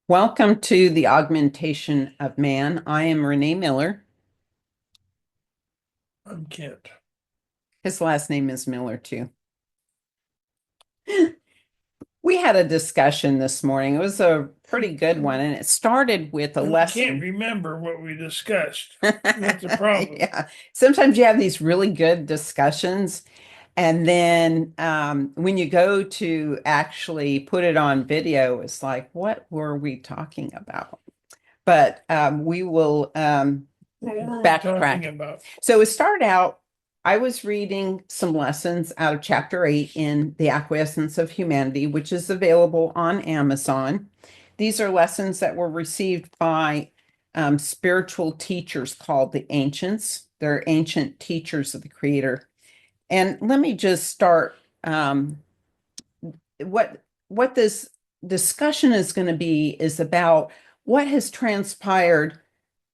Welcome to the Augmentation of Man. I am Renee Miller. I'm Kent. His last name is Miller, too. We had a discussion this morning. It was a pretty good one, and it started with a I can't lesson. remember what we discussed. That's the problem. Yeah. Sometimes you have these really good discussions, and then when you go to actually put it on video, it's like, what were we talking about? But we will What were we talking backtrack. about? So it started out, I was reading some lessons out of chapter 8 in The Acquiescence of Humanity, which is available on Amazon. These are lessons that were received by spiritual teachers called the ancients. They're ancient teachers of the Creator. And let me just start what this discussion is going to be is about what has transpired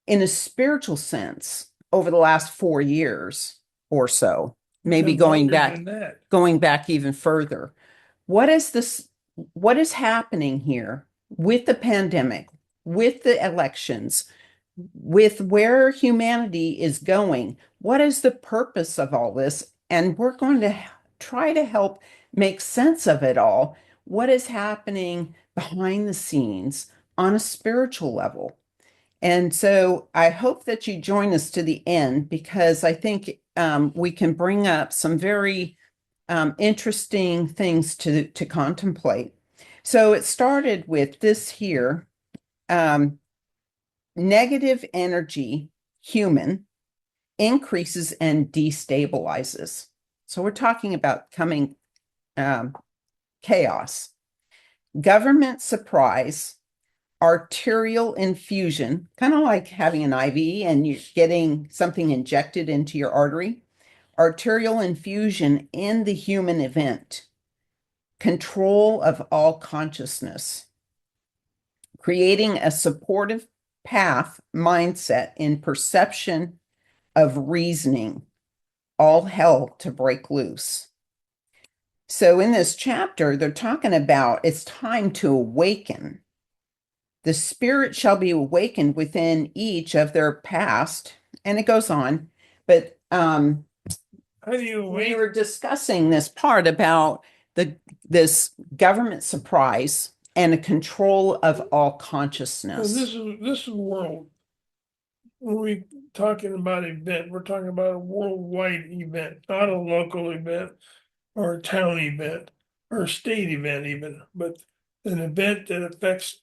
in a spiritual sense over the last 4 years or so, maybe Even longer than that. going back even further. What is this? What is happening here with the pandemic, with the elections, with where humanity is going? What is the purpose of all this? And we're going to try to help make sense of it all. What is happening behind the scenes on a spiritual level? And so I hope that you join us to the end because I think we can bring up some very interesting things to contemplate. So it started with this here, um, negative energy, human, increases and destabilizes. So we're talking about coming um, chaos, government surprise, arterial infusion, kind of like having an IV and you're getting something injected into your artery. Arterial infusion in the human event, control of all consciousness, creating a supportive path mindset in perception of reasoning, all hell to break loose. So in this chapter, they're talking about it's time to awaken. The spirit shall be awakened within each of their past, and it goes on. But How do you we wait? were discussing this part about this government surprise and a control of all So consciousness. this is world. When we talking about event, we're talking about a worldwide event, not a local event or a town event or a state event even, but an event that affects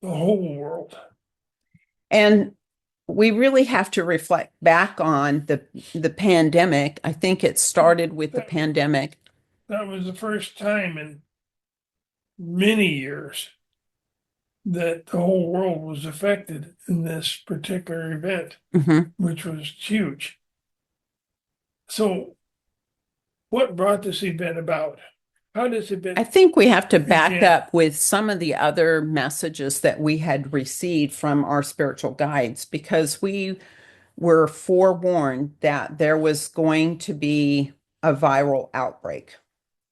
the whole world. And we really have to reflect back on the pandemic. I think it started with the That, pandemic. that was the first time in many years that the whole world was affected in this particular event, Mhm. which was huge. So, what brought this event about? How does it I event think we have to back begin? up with some of the other messages that we had received from our spiritual guides because we were forewarned that there was going to be a viral outbreak,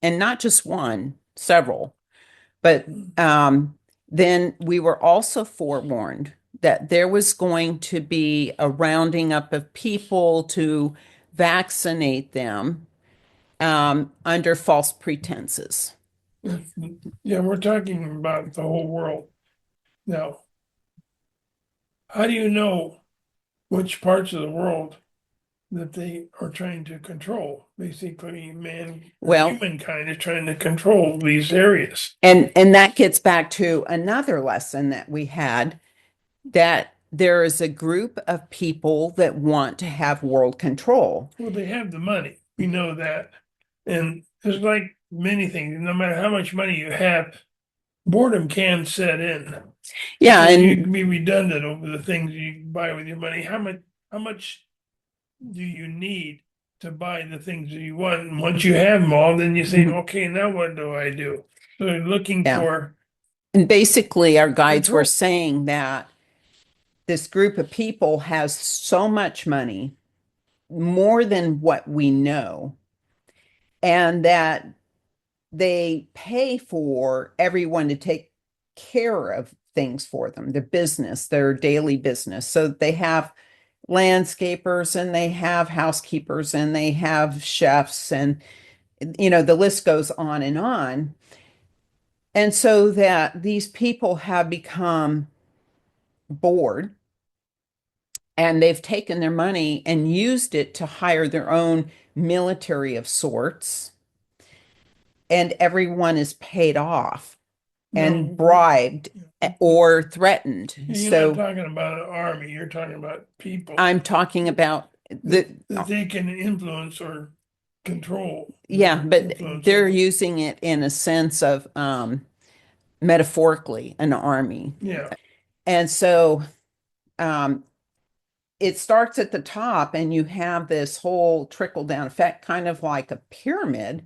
and not just one, several. But then we were also forewarned that there was going to be a rounding up of people to vaccinate them under false pretenses. Yeah, we're talking about the whole world. Now, how do you know which parts of the world that they are trying to control? Basically, man or Well, humankind is trying to control these areas. and that gets back to another lesson that we had that there is a group of people that want to have world control. Well, they have the money. We know that. And it's like many things, no matter how much money you have, boredom can set in. Yeah, Because you and can be redundant over the things you buy with your money. How much do you need to buy the things that you want? And once you have them all, then you say, okay, now what do I do? So you're looking yeah. for And basically, our guides were control. saying that this group of people has so much money, more than what we know, and that they pay for everyone to take care of things for them, their business, their daily business. So they have landscapers and they have housekeepers and they have chefs, and the list goes on and on. And so that these people have become bored, and they've taken their money and used it to hire their own military of sorts, and everyone is paid off and No, bribed or threatened. you're not So talking about an army, you're talking about people I'm talking about that they can influence or control. yeah, but Influence they're over. using it in a sense of metaphorically an army. Yeah, And so um, it starts at the top, and you have this whole trickle down effect, kind of like a pyramid,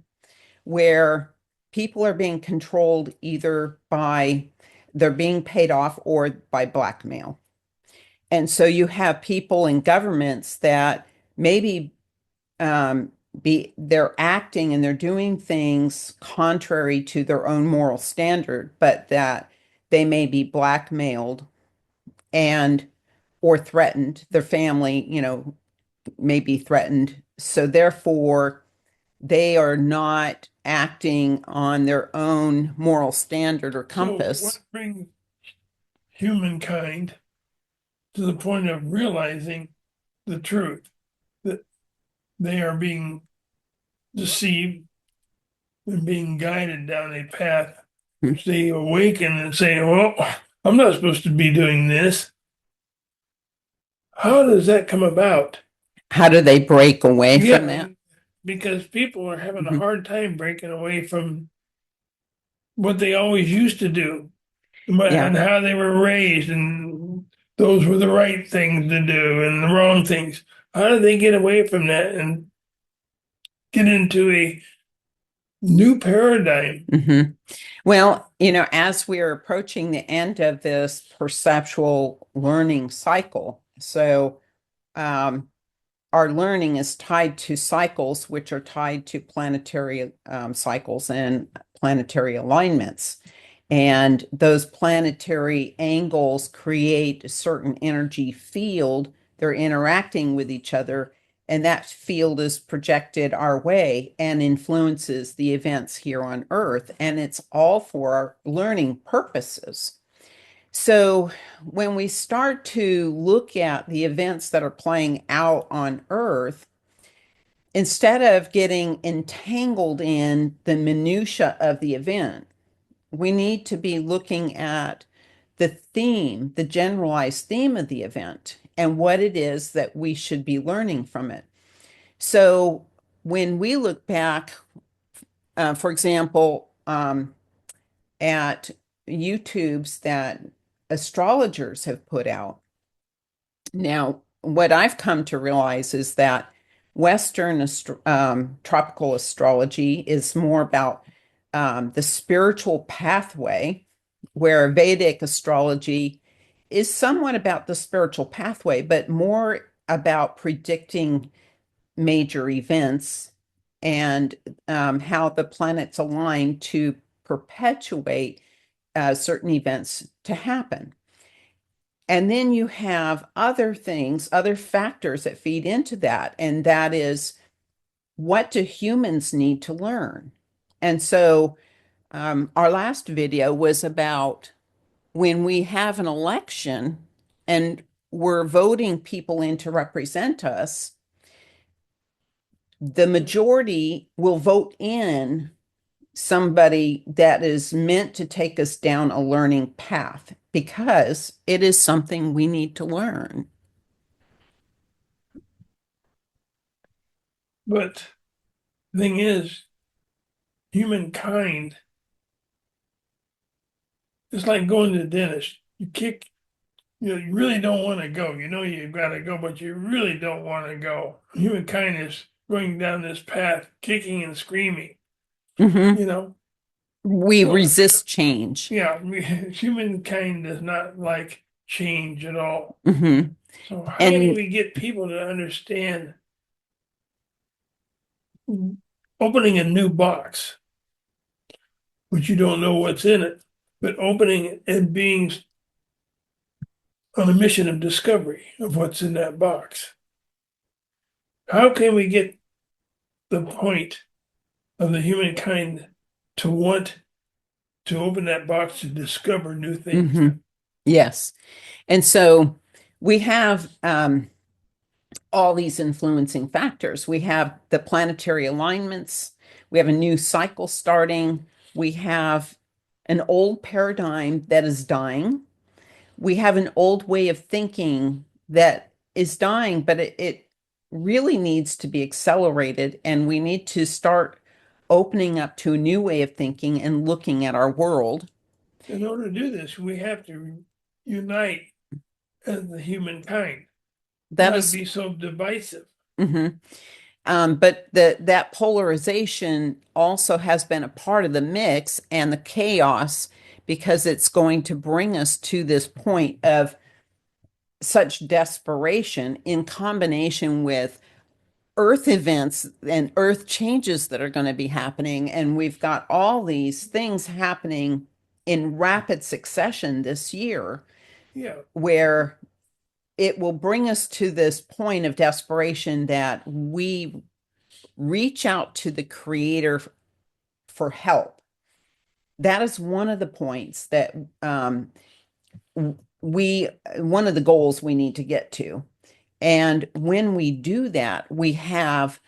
where people are being controlled either by they're being paid off or by blackmail. And so you have people in governments that maybe they're acting and they're doing things contrary to their own moral standard, but that they may be blackmailed and or threatened. Their family, may be threatened. So therefore, they are not acting on their own moral standard or so what compass. brings humankind to the point of realizing the truth that they are being deceived and being guided down a path which they awaken and say, well, I'm not supposed to be doing this. How does that come about? How do they break away from Yeah, that? because people are having a Mhm. hard time breaking away from what they always used to do Yeah. and how they were raised, and those were the right things to do and the wrong things. How do they get away from that and get into a new paradigm? Mhm. Well, as we're approaching the end of this perceptual learning cycle, so um, our learning is tied to cycles, which are tied to planetary cycles and planetary alignments. And those planetary angles create a certain energy field. They're interacting with each other, and that field is projected our way and influences the events here on Earth. And it's all for our learning purposes. So when we start to look at the events that are playing out on Earth, instead of getting entangled in the minutia of the event, we need to be looking at the theme, the generalized theme of the event, and what it is that we should be learning from it. So when we look back, for example, at YouTubes that astrologers have put out. Now, what I've come to realize is that Western tropical astrology is more about the spiritual pathway, where Vedic astrology is somewhat about the spiritual pathway, but more about predicting major events and how the planets align to perpetuate certain events to happen. And then you have other things, other factors that feed into that. And that is, what do humans need to learn? And so our last video was about when we have an election and we're voting people in to represent us, the majority will vote in somebody that is meant to take us down a learning path because it is something we need to learn. But the thing is, humankind is like going to the dentist. You really don't want to go. You know you've got to go, but you really don't want to go. Humankind is going down this path, kicking and screaming. Mhm. You know, We so resist change. yeah, humankind does not like change at all. Mhm. So how do And we get people to understand opening a new box, but you don't know what's in it? but opening and being on a mission of discovery of what's in that box. How can we get the point of the humankind to want to open that box to discover new things? Mhm. Yes. And so we have all these influencing factors. We have the planetary alignments, we have a new cycle starting, we have an old paradigm that is dying, we have an old way of thinking that is dying, but it really needs to be accelerated, and we need to start opening up to a new way of thinking and looking at our world. In order to do this, we have to unite as the humankind, That not is, be so divisive. mhm. But that polarization also has been a part of the mix and the chaos, because it's going to bring us to this point of such desperation in combination with earth events and earth changes that are going to be happening. And we've got all these things happening in rapid succession this year, Yeah, where it will bring us to this point of desperation that we reach out to the creator for help. That is one of the points that we, one of the goals we need to get to. And when we do that, we have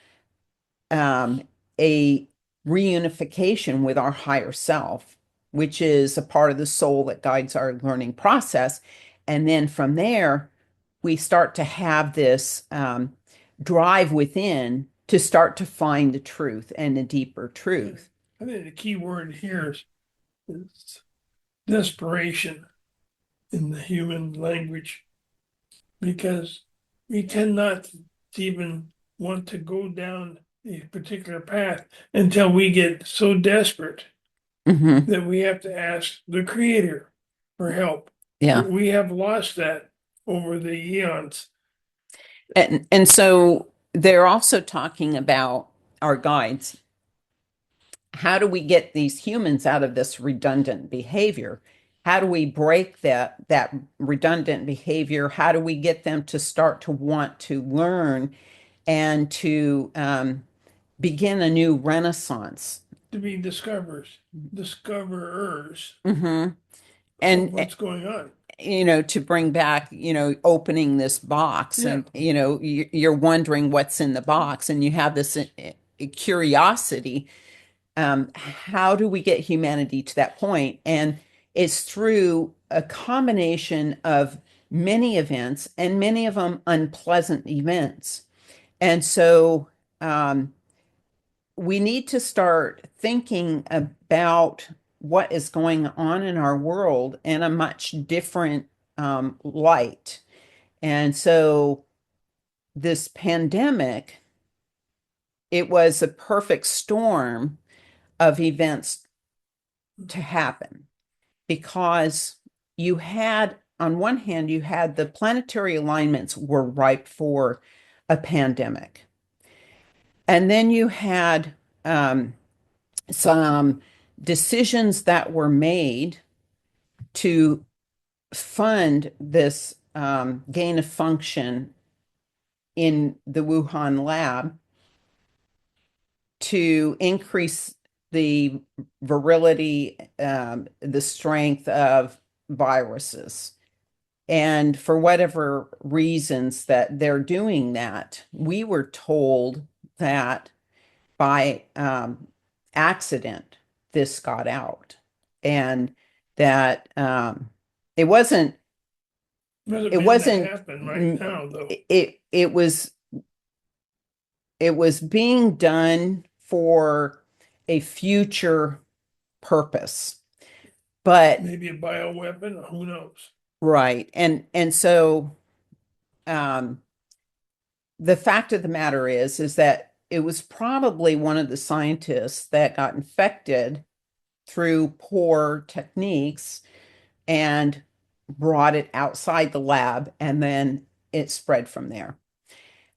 a reunification with our higher self, which is a part of the soul that guides our learning process. And then from there, we start to have this drive within to start to find the truth and the deeper truth. I think the key word here is desperation in the human language, because we tend not to even want to go down a particular path until we get so desperate Hmm. that we have to ask the creator for help. Yeah. We have lost that over the eons. And so they're also talking about our guides. How do we get these humans out of this redundant behavior? How do we break that redundant behavior? How do we get them to start to want to learn and to begin a new renaissance? To be discoverers Hmm. of And what's going on. to bring back, opening this box, Yeah, and you're wondering what's in the box, and you have this curiosity. How do we get humanity to that point? And it's through a combination of many events, and many of them unpleasant events. And so we need to start thinking about what is going on in our world in a much different light. And so this pandemic, it was a perfect storm of events to happen, because you had, on one hand, you had the planetary alignments were ripe for a pandemic. And then you had some decisions that were made to fund this gain of function in the Wuhan lab to increase the virility, the strength of viruses. And for whatever reasons that they're doing that, we were told that by accident this got out, and that it wasn't doesn't it mean to wasn't happen right now, though. it was being done for a future purpose. But Maybe a bioweapon, who knows? right, and so um the fact of the matter is that it was probably one of the scientists that got infected through poor techniques and brought it outside the lab, and then it spread from there.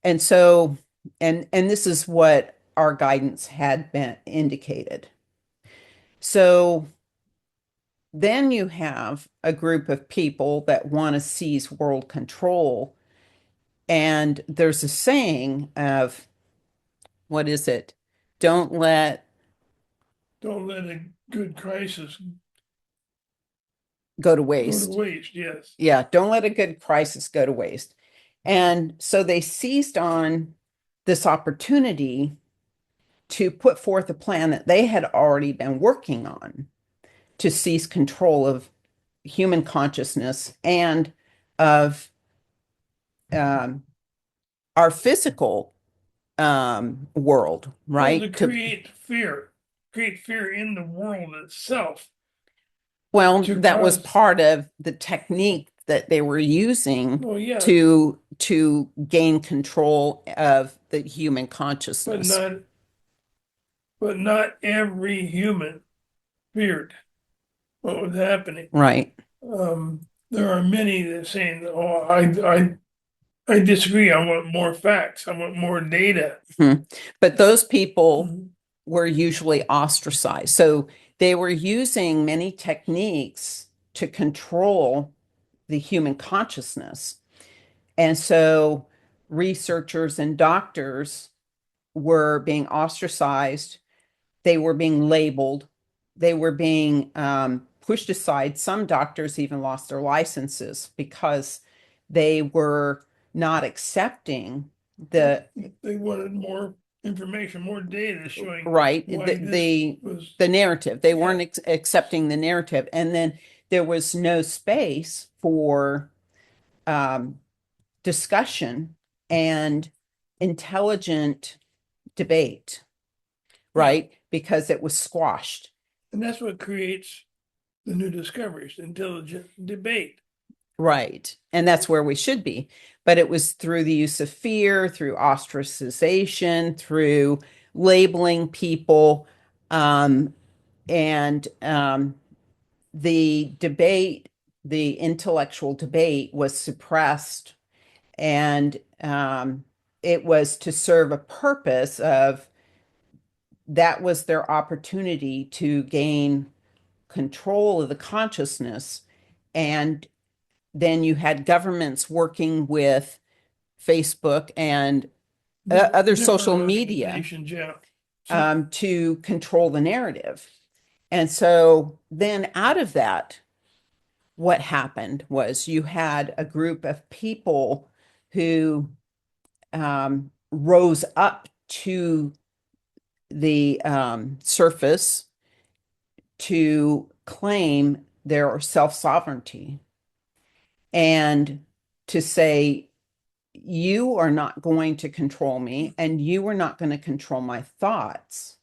And so, and this is what our guidance had been indicated. So then you have a group of people that want to seize world control. And there's a saying of, what is it? Don't let Don't let a good crisis go to go to waste. waste, yes. Yeah, don't let a good crisis go to waste. And so they seized on this opportunity to put forth a plan that they had already been working on to seize control of human consciousness and of um, our physical world, Well, to right? create fear in the world itself. Well, To that was cause, part of the technique that they were using well, yeah, to gain control of the human but consciousness. not, but not every human feared what was happening. Right. There are many that saying, "Oh, I disagree. I want more facts. I want more data." Mhm. But those people Mhm. were usually ostracized. So they were using many techniques to control the human consciousness. And so researchers and doctors were being ostracized, they were being labeled, they were being pushed aside. Some doctors even lost their licenses because they were not accepting the They wanted more information, more data showing right why this was, the narrative. They yeah, weren't accepting the narrative, and then there was no space for um, discussion and intelligent debate, yeah. right? Because it was squashed. And that's what creates the new discoveries, intelligent debate. Right. And that's where we should be. But it was through the use of fear, through ostracization, through labeling people. Um, and the debate, the intellectual debate was suppressed. And it was to serve a purpose of that was their opportunity to gain control of the consciousness. And then you had governments working with Facebook and other Different social media organizations, yeah. So, to control the narrative. And so then out of that, what happened was you had a group of people who rose up to the surface to claim their self sovereignty and to say, you are not going to control me and you are not going to control my thoughts.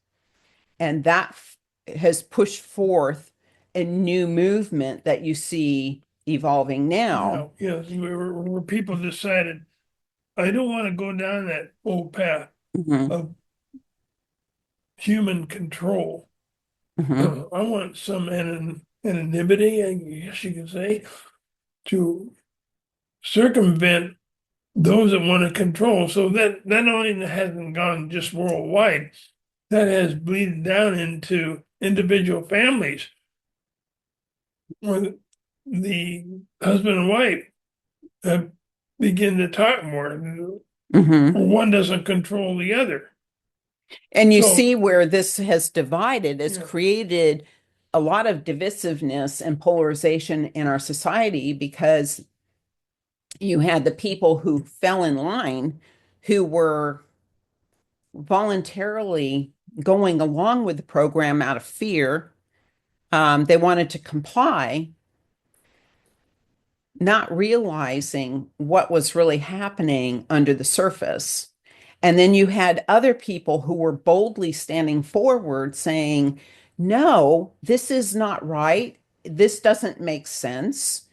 And that has pushed forth a new movement that you see evolving now. yeah, yes, where people decided, I don't want to go down that old path Mhm, of human control. mhm, I want some anonymity, I guess you could say, to circumvent those that want to control. So that only hasn't gone just worldwide, that has bleeded down into individual families where the husband and wife have begin to talk more. mhm. One doesn't control the other. And you So, see where this has divided, has yeah, created a lot of divisiveness and polarization in our society because you had the people who fell in line who were voluntarily going along with the program out of fear. They wanted to comply, not realizing what was really happening under the surface. And then you had other people who were boldly standing forward saying, no, this is not right. This doesn't make sense.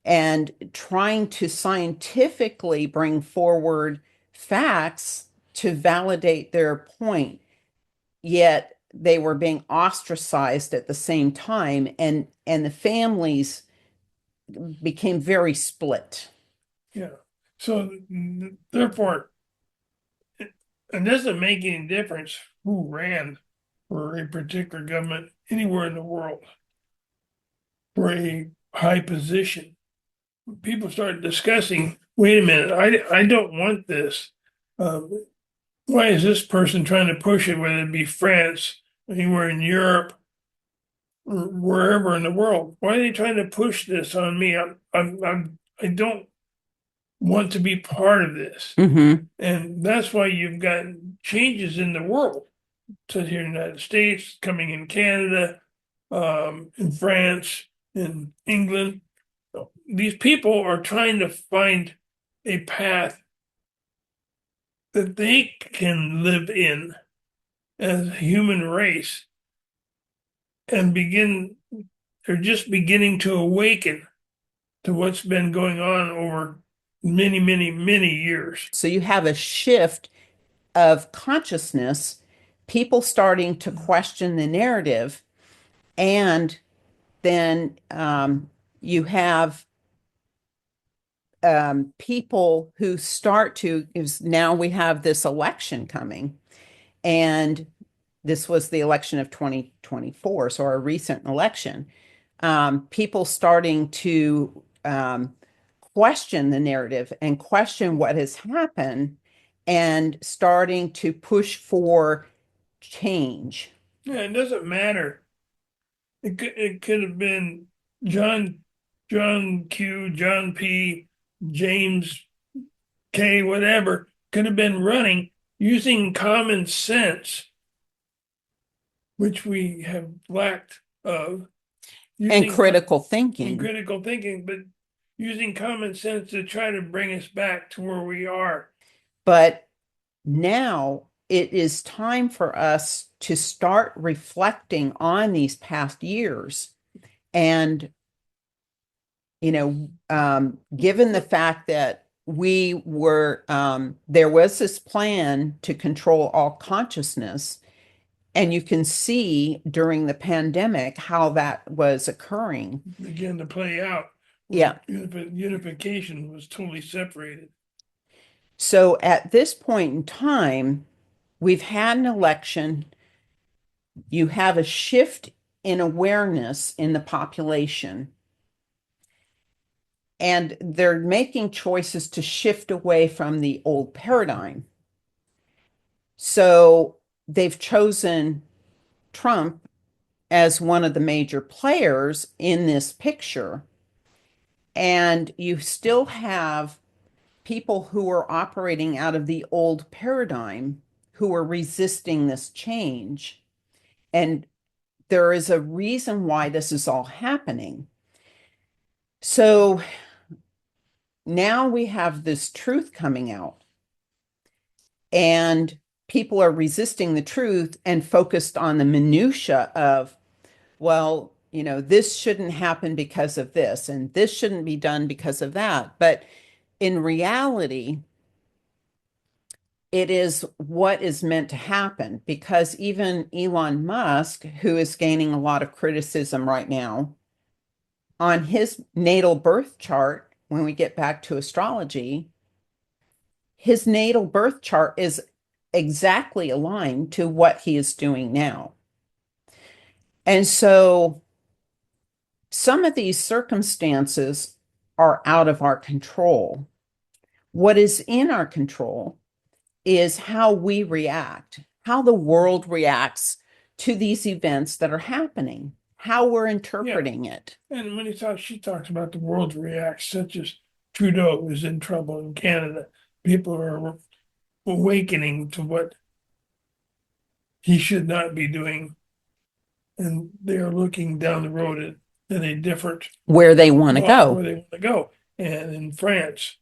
And trying to scientifically bring forward facts to validate their point. Yet they were being ostracized at the same time, and the families became very split. yeah. So therefore, it doesn't make any difference who ran for a particular government anywhere in the world. for a high position. People start discussing, wait a minute, I don't want this. Why is this person trying to push it, whether it be France, anywhere in Europe, or wherever in the world? Why are they trying to push this on me? I don't want to be part of this. Mm-hmm. And that's why you've got changes in the world, such here in the United States, coming in Canada, in France, in England. These people are trying to find a path that they can live in as a human race and they're just beginning to awaken to what's been going on over many, many, many years. So you have a shift of consciousness, people starting to question the narrative, and then you have people who start to, is now we have this election coming, and this was the election of 2024, so our recent election. People starting to question the narrative and question what has happened and starting to push for change. Yeah, it doesn't matter. It could have been John Q, John P, James K, whatever, could have been running using common sense, which we have lacked of, And using critical and thinking. critical thinking, but using common sense to try to bring us back to where we are. But now it is time for us to start reflecting on these past years. And, given the fact that there was this plan to control all consciousness, and you can see during the pandemic how that was occurring. Began to play out. Yeah. Unification was totally separated. So at this point in time, we've had an election. You have a shift in awareness in the population, and they're making choices to shift away from the old paradigm. So they've chosen Trump as one of the major players in this picture. And you still have people who are operating out of the old paradigm who are resisting this change. And there is a reason why this is all happening. So now we have this truth coming out, and people are resisting the truth and focused on the minutia of, well, this shouldn't happen because of this, and this shouldn't be done because of that. But in reality, it is what is meant to happen, because even Elon Musk, who is gaining a lot of criticism right now, on his natal birth chart, when we get back to astrology, his natal birth chart is exactly aligned to what he is doing now. And so some of these circumstances are out of our control. What is in our control is how we react, how the world reacts to these events that are happening, how we're interpreting it. And when she talks about the world reacts, such as Trudeau is in trouble in Canada, people are awakening to what he should not be doing, and they are looking down the road at a different Where they want to go. where they want to go. And in France,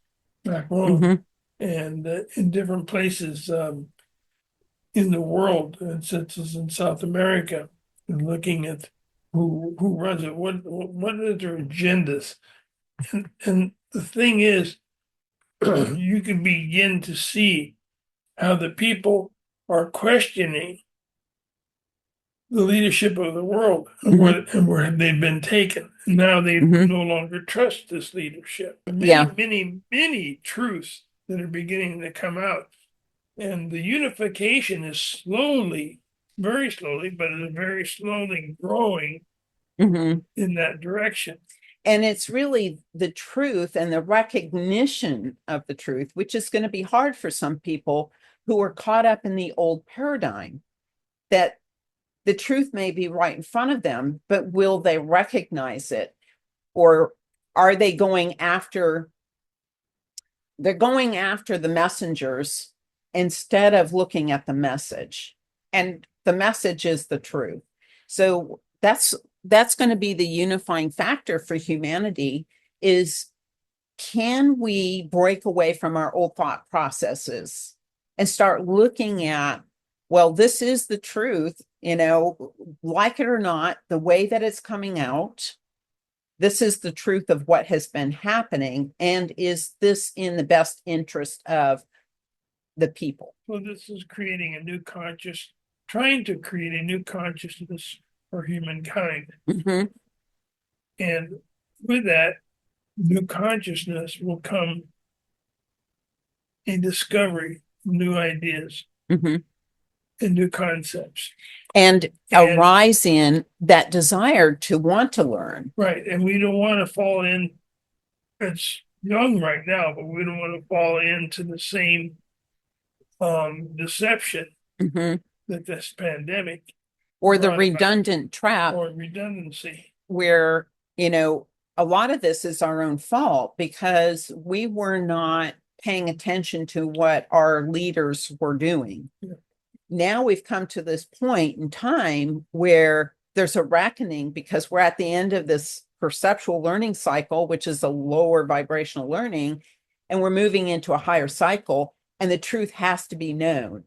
Macron, and in different places in the world, and such as in South America, and looking at who runs it, what are their agendas, and the thing is, you can begin to see how the people are questioning the leadership of the world and where they've been taken. Now they no longer trust this leadership. Many truths that are beginning to come out. And the unification is slowly, very slowly, but it is very slowly growing Mhm. in that direction. And it's really the truth and the recognition of the truth, which is going to be hard for some people who are caught up in the old paradigm, that the truth may be right in front of them, but will they recognize it? Or are they going after, they're going after the messengers instead of looking at the message. And the message is the truth. So that's going to be the unifying factor for humanity is, can we break away from our old thought processes and start looking at, well, this is the truth, like it or not, the way that it's coming out, this is the truth of what has been happening. And is this in the best interest of the people? Well, this is trying to create a new consciousness for humankind. Mhm. And with that new consciousness will come a discovery of new ideas Mhm. and new concepts. And And- arise in that desire to want to learn. Right. And we don't want to fall in, it's young right now, but we don't want to fall into the same deception Mhm. that this pandemic Or the brought about, redundant trap or redundancy. where, a lot of this is our own fault because we were not paying attention to what our leaders were doing. Yeah. Now we've come to this point in time where there's a reckoning because we're at the end of this perceptual learning cycle, which is a lower vibrational learning, and we're moving into a higher cycle, and the truth has to be known.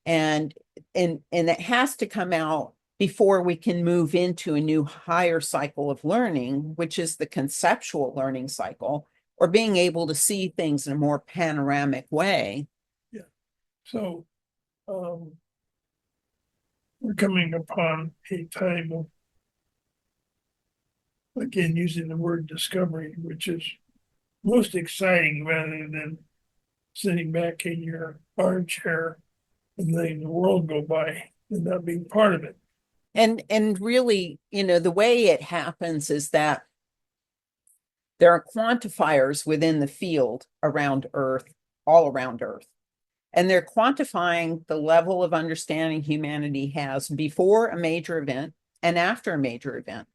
And it has to come out before we can move into a new higher cycle of learning, which is the conceptual learning cycle, or being able to see things in a more panoramic way. Yeah. So we're coming upon a time of, again, using the word discovery, which is most exciting rather than sitting back in your armchair and letting the world go by and not being part of it. And really, the way it happens is that there are quantifiers within the field around Earth, all around Earth. And they're quantifying the level of understanding humanity has before a major event and after a major event.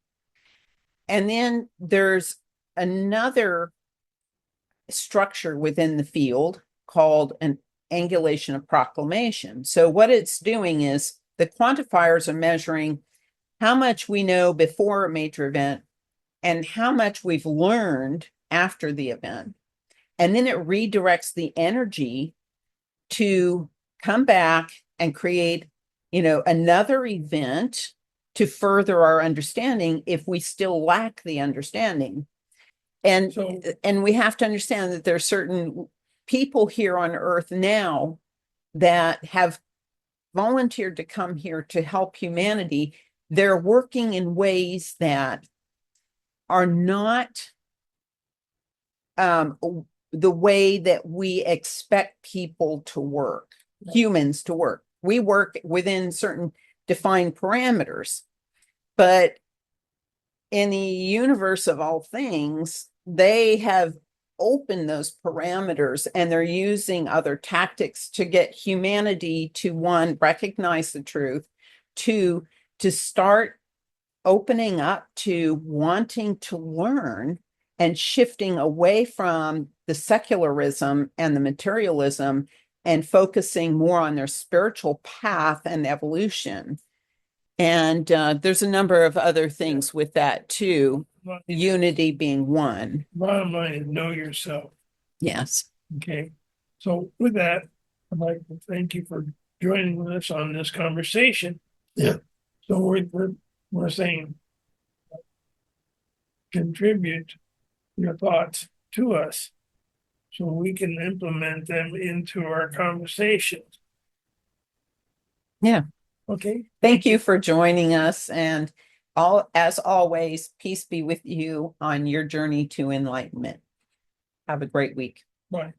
And then there's another structure within the field called an angulation of proclamation. So what it's doing is the quantifiers are measuring how much we know before a major event and how much we've learned after the event. And then it redirects the energy to come back and create, another event to further our understanding if we still lack the understanding. And we have to understand that there are certain people here on Earth now that have volunteered to come here to help humanity. They're working in ways that are not the way that we expect people to work, humans to work. We work within certain defined parameters, but in the universe of all things, they have opened those parameters and they're using other tactics to get humanity to, one, recognize the truth, two, to start opening up to wanting to learn and shifting away from the secularism and the materialism and focusing more on their spiritual path and evolution. And there's a number of other things with that too, unity being one. Bottom line is know yourself. Yes. Okay. So with that, I'd like to thank you for joining us on this conversation. Yeah. So we're saying contribute your thoughts to us so we can implement them into our conversations. Yeah. Okay. Thank you for joining us. And as always, peace be with you on your journey to enlightenment. Have a great week. Bye.